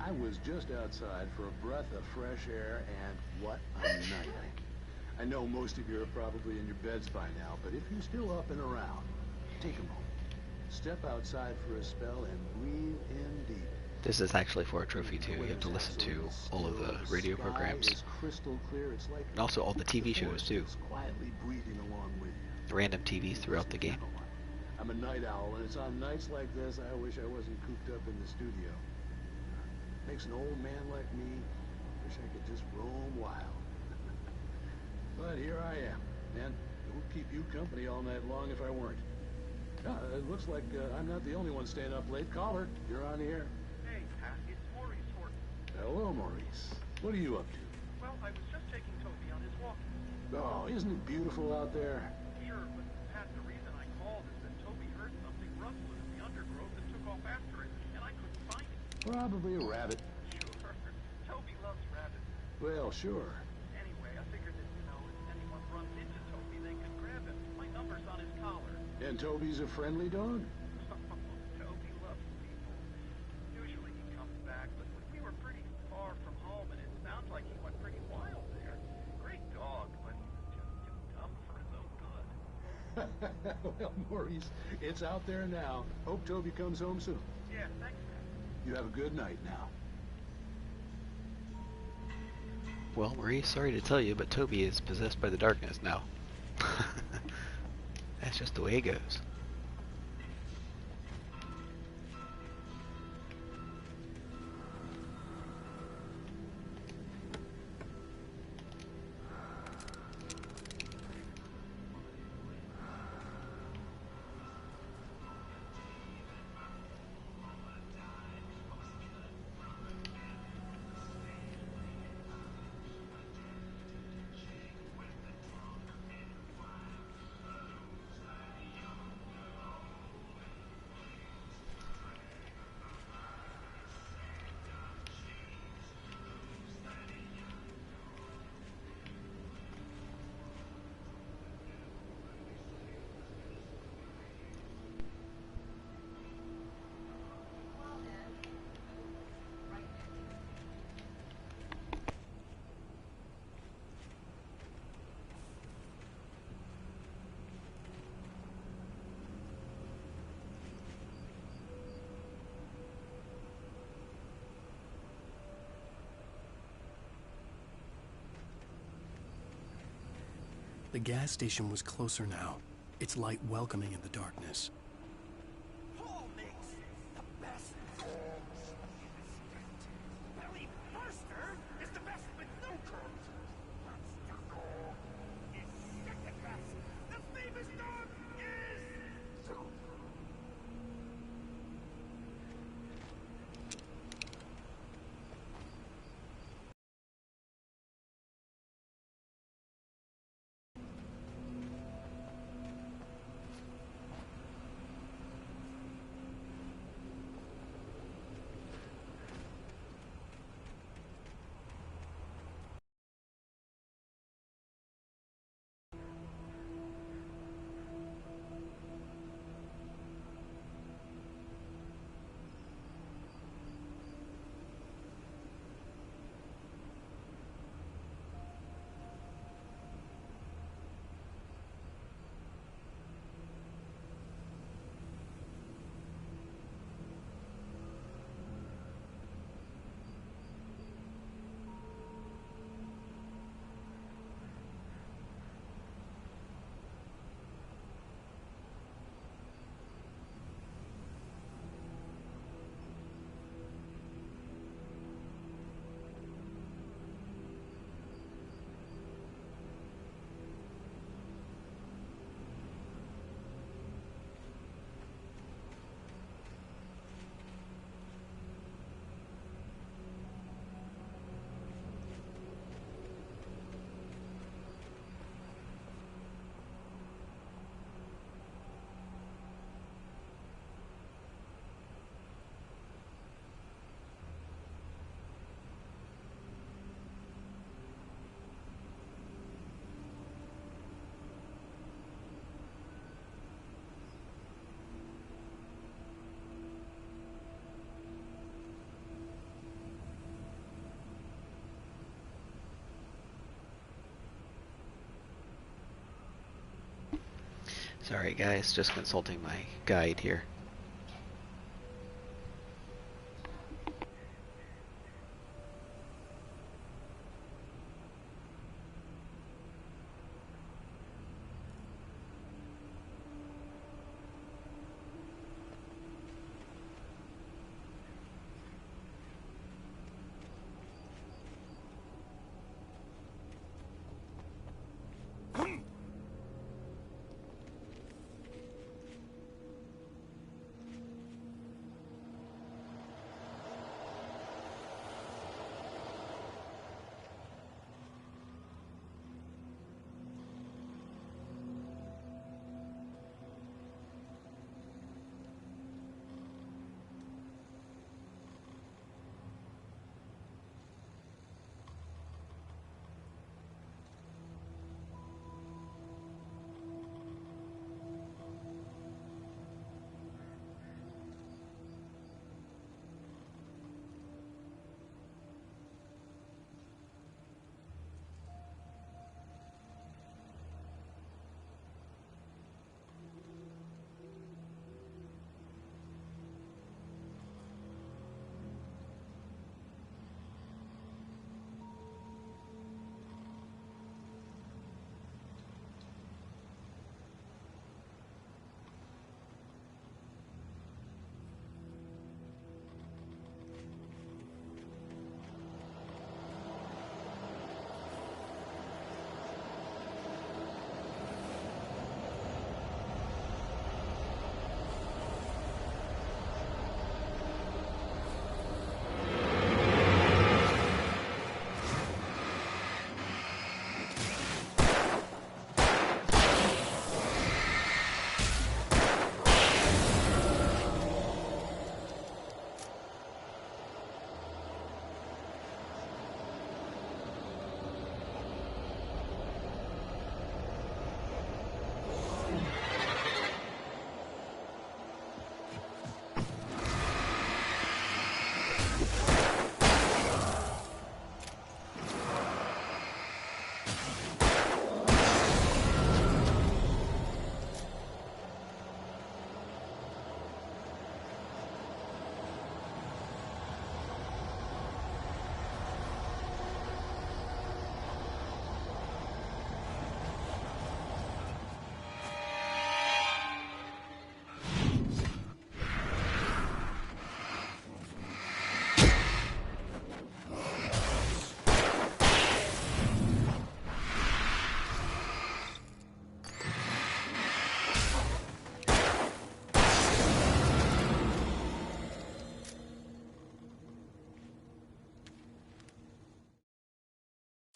I was just outside for a breath of fresh air, and what a night. I know most of you are probably in your beds by now, but if you're still up and around, take a moment. Step outside for a spell and breathe in deep. This is actually for a trophy too. You have to listen to all of the radio programs. Crystal clear. It's like and also all the TV shows too. Quietly breathing along with you. Random TVs throughout the game. I'm a night owl, and it's on nights like this I wish I wasn't cooped up in the studio. Makes an old man like me wish I could just roam wild. But here I am, and it would keep you company all night long if I weren't. It looks like I'm not the only one staying up late. Caller, you're on the air. Hey, Pat, it's Maurice Horton. Hello, Maurice. What are you up to? Well, I was just taking Toby on his walk. Oh, isn't it beautiful out there? Sure, but Pat, the reason I called is that Toby heard something rustling in the undergrowth and took off after it, and I couldn't find it. Probably a rabbit. Sure. Toby loves rabbits. Well, sure. Anyway, I figured that, if anyone runs into Toby, they could grab him. My number's on his collar. And Toby's a friendly dog? Toby loves people. Usually he comes back, but we were pretty far from home, and it sounds like he went pretty wild there. Great dog, but just too dumb for his own good. Well, Maurice, it's out there now. Hope Toby comes home soon. Yeah, thanks, Pat. You have a good night now. Well, Maurice, sorry to tell you, but Toby is possessed by the darkness now. That's just the way it goes. The gas station was closer now, its light welcoming in the darkness. Paul makes the best dogs. Belly Buster is the best with no curves. Monster Dog is second best. The famous dog is... Sorry guys, just consulting my guide here.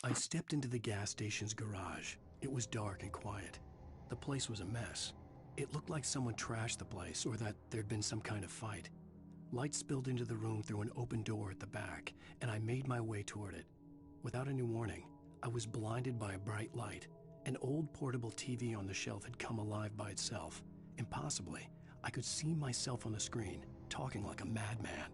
I stepped into the gas station's garage. It was dark and quiet. The place was a mess. It looked like someone trashed the place or that there'd been some kind of fight. Light spilled into the room through an open door at the back, and I made my way toward it. Without any warning, I was blinded by a bright light. An old portable TV on the shelf had come alive by itself. Impossibly, I could see myself on the screen, talking like a madman.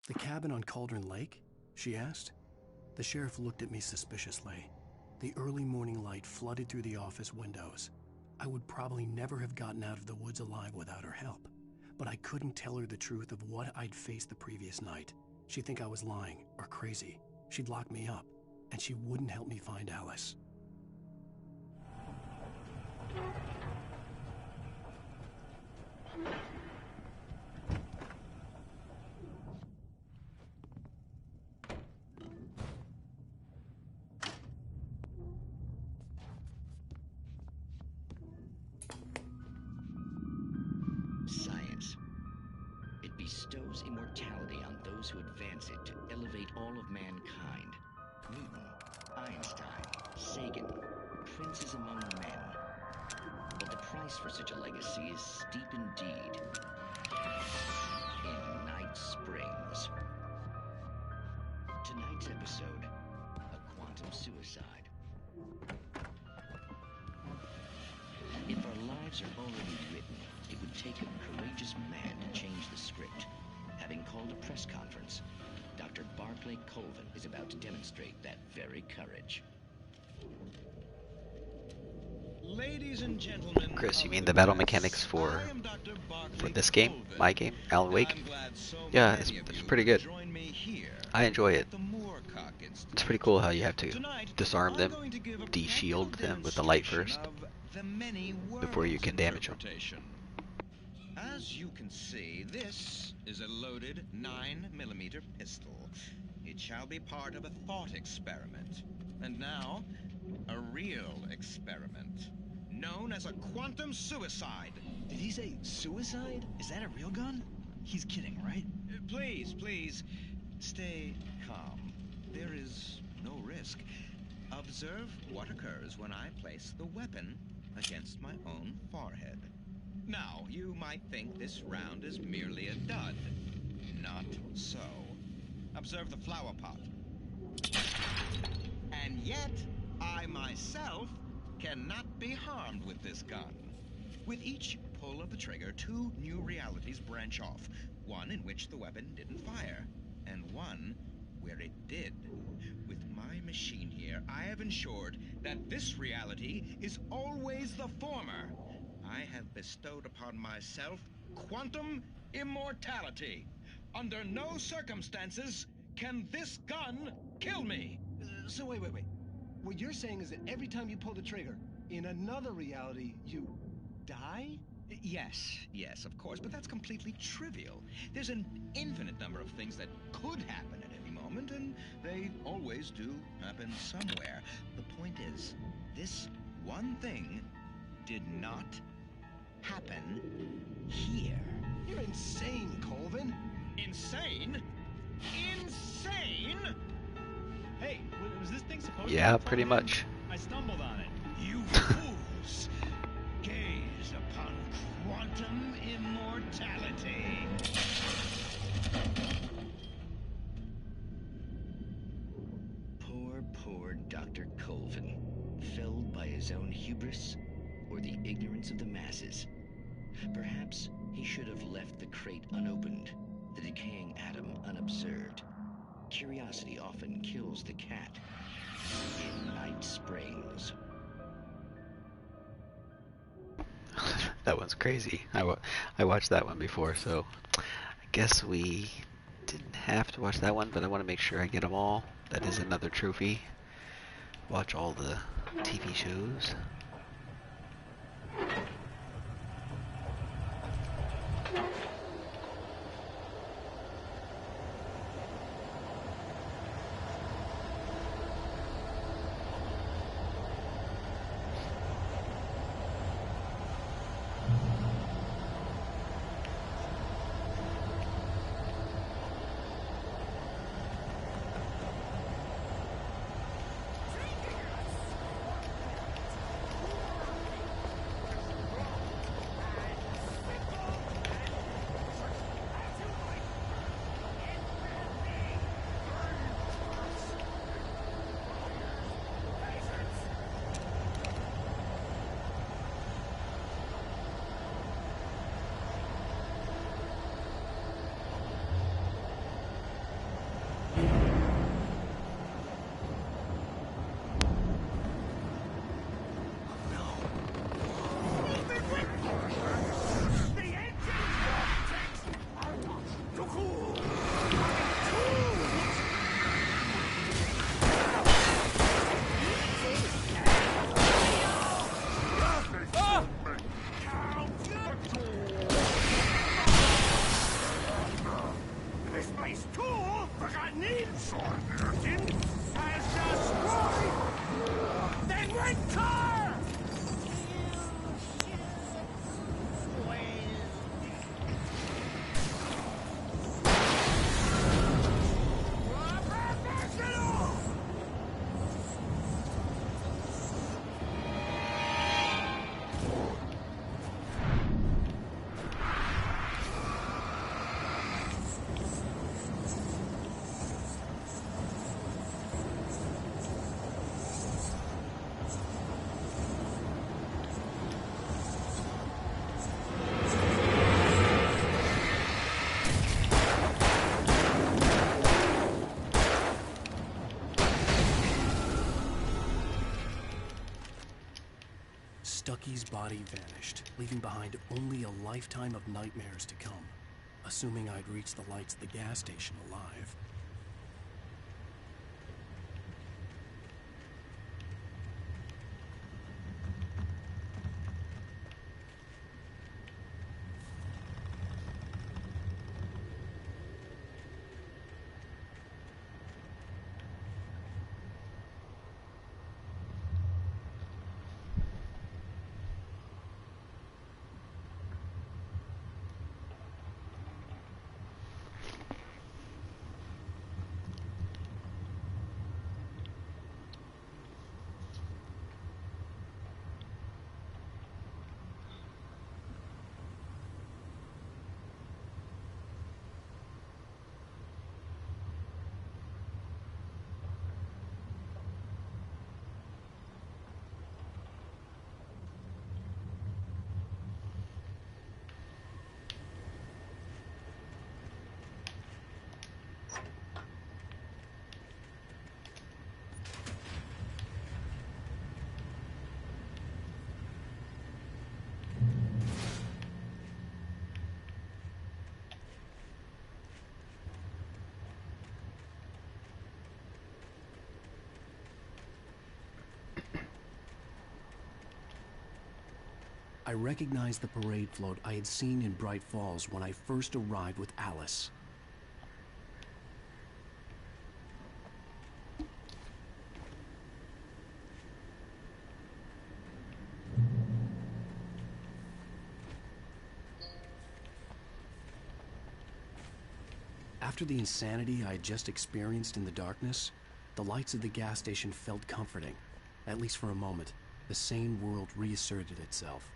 The cabin on Cauldron Lake? She asked. The sheriff looked at me suspiciously. The early morning light flooded through the office windows. I would probably never have gotten out of the woods alive without her help, but I couldn't tell her the truth of what I'd faced the previous night. She'd think I was lying or crazy. She'd lock me up, and she wouldn't help me find Alice. Science. It bestows immortality on those who advance it to elevate all of mankind. Newton, Einstein, Sagan, princes among men. But the price for such a legacy is steep indeed. In Night Springs. Tonight's episode, a quantum suicide. If our lives are already written, it would take a courageous man to change the script. Having called a press conference, Dr. Barclay Colvin is about to demonstrate that very courage. Ladies and gentlemen, Chris, you mean the battle mechanics for this game, my game, Alan Wake? Yeah, it's pretty good. I enjoy it. It's pretty cool how you have to disarm them, de-shield them with the light first, before you can damage them. As you can see, this is a loaded 9mm pistol. It shall be part of a thought experiment. And now, a real experiment, known as a quantum suicide. Did he say suicide? Is that a real gun? He's kidding, right? Please, stay calm. There is no risk. Observe what occurs when I place the weapon against my own forehead. Now, you might think this round is merely a dud. Not so. Observe the flower pot. And yet, I myself cannot be harmed with this gun. With each pull of the trigger, two new realities branch off. One in which the weapon didn't fire, and one where it did. With my machine here, I have ensured that this reality is always the former. I have bestowed upon myself quantum immortality. Under no circumstances can this gun kill me. So wait. What you're saying is that every time you pull the trigger, in another reality, you die? Yes, of course, but that's completely trivial. There's an infinite number of things that could happen at any moment, and they always do happen somewhere. The point is, this one thing did not happen here. You're insane, Colvin. Insane? Insane? Hey, was this thing supposed Yeah, to pretty much. I stumbled on it. You fools! Gaze upon quantum immortality. Poor Dr. Colvin, felled by his own hubris or the ignorance of the masses. Perhaps he should have left the crate unopened, the decaying atom unobserved. Curiosity often kills the cat. In Night Springs. That one's crazy. I watched that one before, so I guess we didn't have to watch that one, but I want to make sure I get them all. That is another trophy. Watch all the TV shows. My car! Stucky's body vanished, leaving behind only a lifetime of nightmares to come, assuming I'd reach the lights of the gas station alive. I recognized the parade float I had seen in Bright Falls when I first arrived with Alice. After the insanity I had just experienced in the darkness, the lights of the gas station felt comforting. At least for a moment, the sane world reasserted itself.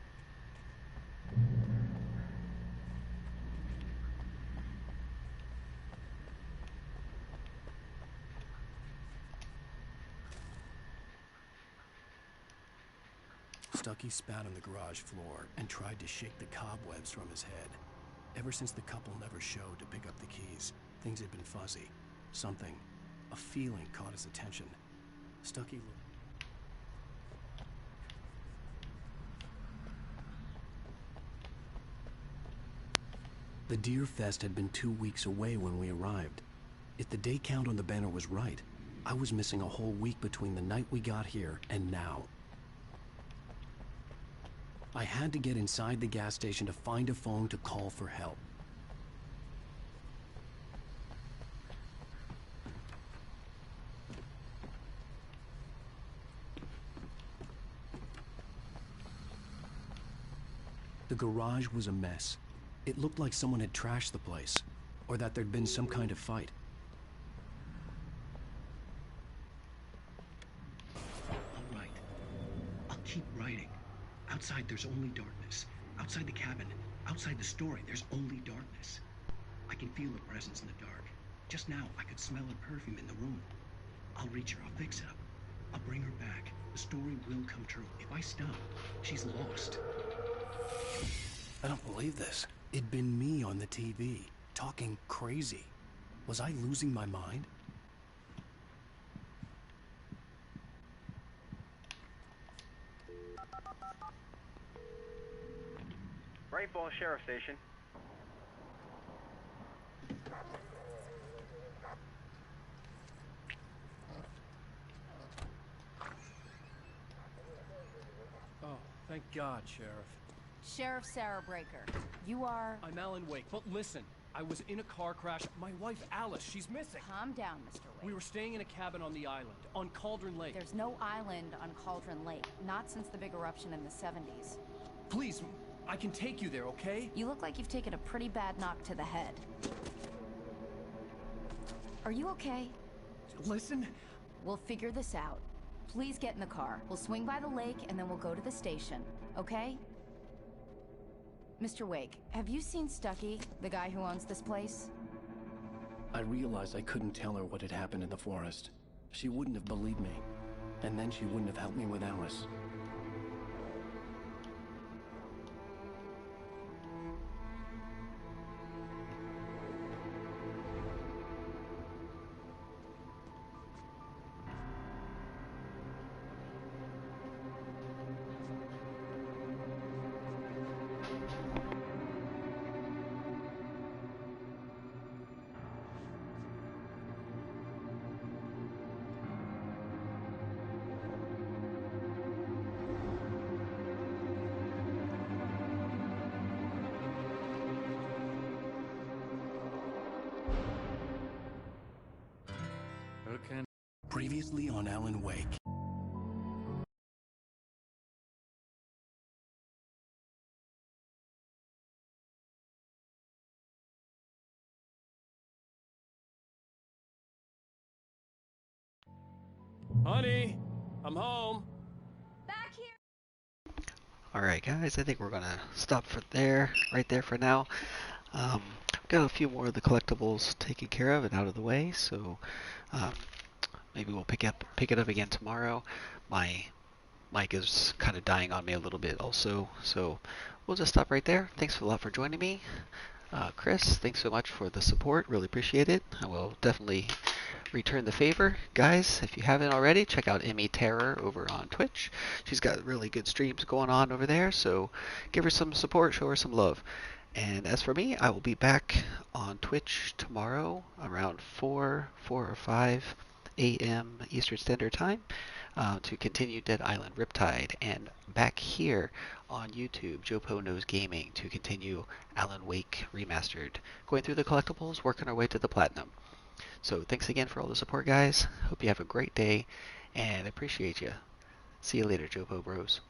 Stucky spat on the garage floor and tried to shake the cobwebs from his head. Ever since the couple never showed to pick up the keys, things had been fuzzy. Something, a feeling caught his attention. Stucky looked. The Deer Fest had been 2 weeks away when we arrived. If the day count on the banner was right, I was missing a whole week between the night we got here and now. I had to get inside the gas station to find a phone to call for help. The garage was a mess. It looked like someone had trashed the place, or that there'd been some kind of fight. All right. I'll keep writing. Outside, there's only darkness. Outside the cabin, outside the story, there's only darkness. I can feel a presence in the dark. Just now, I could smell her perfume in the room. I'll reach her. I'll fix it up. I'll bring her back. The story will come true. If I stop, she's lost. I don't believe this. It'd been me on the TV, talking crazy. Was I losing my mind? Bright Falls Sheriff Station. Oh, thank God, Sheriff. Sheriff Sarah Breaker, you are... I'm Alan Wake, but listen. I was in a car crash. My wife, Alice, she's missing. Calm down, Mr. Wade. We were staying in a cabin on the island, on Cauldron Lake. There's no island on Cauldron Lake, not since the big eruption in the 70s. Please, I can take you there, okay? You look like you've taken a pretty bad knock to the head. Are you okay? Listen. We'll figure this out. Please get in the car. We'll swing by the lake and then we'll go to the station, okay? Mr. Wake, have you seen Stucky, the guy who owns this place? I realized I couldn't tell her what had happened in the forest. She wouldn't have believed me. And then she wouldn't have helped me with Alice. Previously on Alan Wake. Honey, I'm home. Back here. Alright guys, I think we're gonna stop right there for now. Got a few more of the collectibles taken care of and out of the way, so maybe we'll pick it up again tomorrow. My mic is kind of dying on me a little bit also, so we'll just stop right there. Thanks a lot for joining me. Chris, thanks so much for the support, really appreciate it. I will definitely return the favor. Guys, if you haven't already, check out Emmy Terror over on Twitch. She's got really good streams going on over there, so give her some support, show her some love. And as for me, I will be back on Twitch tomorrow around 4 or 5 a.m. Eastern Standard Time to continue Dead Island Riptide, and back here on YouTube, Jopo Knows Gaming, to continue Alan Wake Remastered, going through the collectibles, working our way to the Platinum. So thanks again for all the support, guys. Hope you have a great day, and appreciate you. See you later, Jopo Bros.